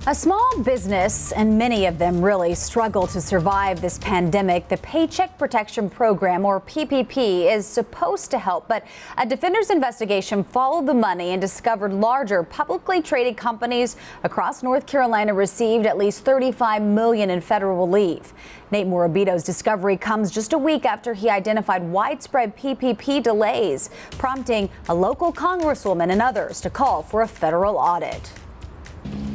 A small business, and many of them really struggle to survive this pandemic. The Paycheck Protection Program, or PPP, is supposed to help, but a defender's investigation followed the money and discovered larger publicly traded companies across North Carolina received at least $35 million in federal relief. Nate Morabito's discovery comes just a week after he identified widespread PPP delays, prompting a local congresswoman and others to call for a federal audit.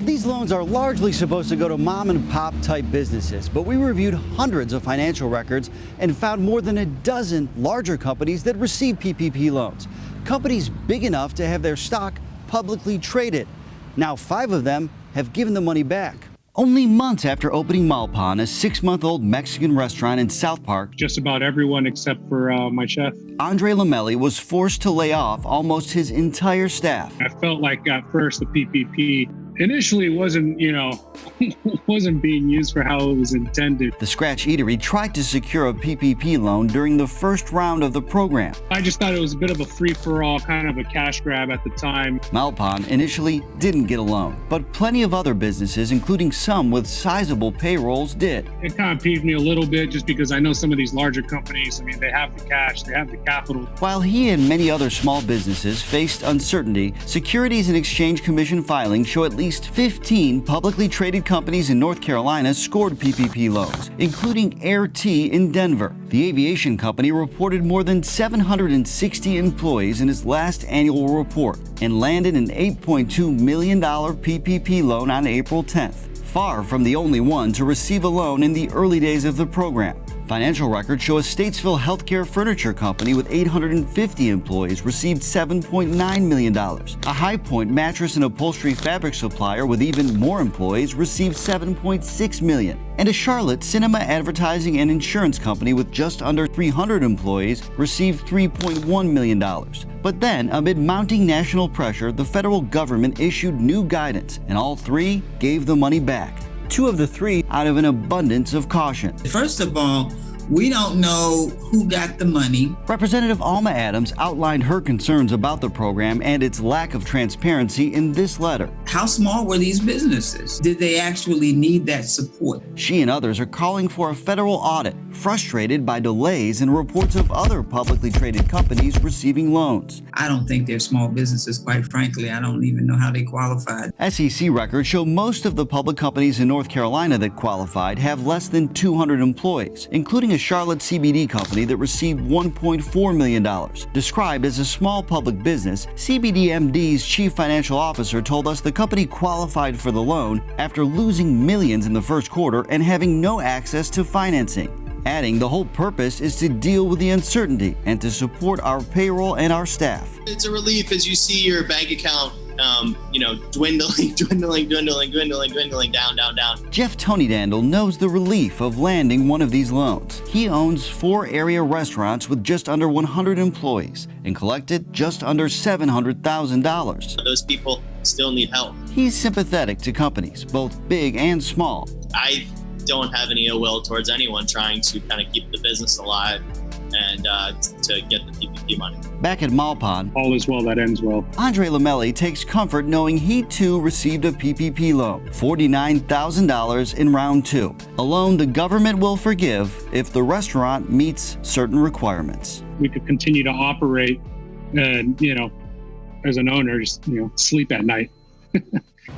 These loans are largely supposed to go to mom and pop type businesses, but we reviewed hundreds of financial records and found more than a dozen larger companies that receive PPP loans. Companies big enough to have their stock publicly traded. Now 5 of them have given the money back. Only months after opening Malpan, a 6-month-old Mexican restaurant in South Park, just about everyone except for my chef. Andre Lamelli was forced to lay off almost his entire staff. I felt like at first the PPP initially wasn't being used for how it was intended. The Scratch Eatery tried to secure a PPP loan during the first round of the program. I just thought it was a bit of a free-for-all, kind of a cash grab at the time. Malpan initially didn't get a loan, but plenty of other businesses, including some with sizable payrolls, did. It kind of peeved me a little bit just because I know some of these larger companies, they have the cash, they have the capital. While he and many other small businesses faced uncertainty, Securities and Exchange Commission filings show at least 15 publicly traded companies in North Carolina scored PPP loans, including Air T in Denver. The aviation company reported more than 760 employees in its last annual report and landed an $8.2 million PPP loan on April 10th, far from the only one to receive a loan in the early days of the program. Financial records show a Statesville healthcare furniture company with 850 employees received $7.9 million. A High Point mattress and upholstery fabric supplier with even more employees received $7.6 million. And a Charlotte cinema advertising and insurance company with just under 300 employees received $3.1 million. But then, amid mounting national pressure, the federal government issued new guidance, and all 3 gave the money back. 2 of the 3 out of an abundance of caution. First of all, we don't know who got the money. Representative Alma Adams outlined her concerns about the program and its lack of transparency in this letter. How small were these businesses? Did they actually need that support? She and others are calling for a federal audit, frustrated by delays in reports of other publicly traded companies receiving loans. I don't think they're small businesses, quite frankly. I don't even know how they qualified. SEC records show most of the public companies in North Carolina that qualified have less than 200 employees, including a Charlotte CBD company that received $1.4 million. Described as a small public business, CBDMD's chief financial officer told us the company qualified for the loan after losing millions in the first quarter and having no access to financing. Adding, the whole purpose is to deal with the uncertainty and to support our payroll and our staff. It's a relief as you see your bank account dwindling down. Jeff Tonydandle knows the relief of landing one of these loans. He owns 4 area restaurants with just under 100 employees and collected just under $700,000. Those people still need help. He's sympathetic to companies, both big and small. I don't have any ill will towards anyone trying to kind of keep the business alive and to get the PPP money. Back at Malpan, All is well that ends well. Andre Lamelli takes comfort knowing he too received a PPP loan, $49,000 in round 2. A loan the government will forgive if the restaurant meets certain requirements. We could continue to operate and, as an owner, just, sleep at night.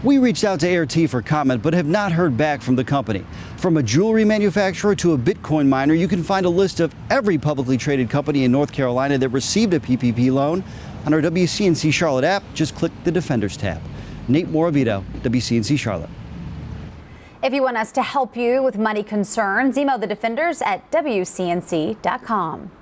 We reached out to Air T for comment, but have not heard back from the company. From a jewelry manufacturer to a Bitcoin miner, you can find a list of every publicly traded company in North Carolina that received a PPP loan on our WCNC Charlotte app. Just click the Defenders tab. Nate Morabito, WCNC Charlotte. If you want us to help you with money concerns, email the Defenders at WCNC.com.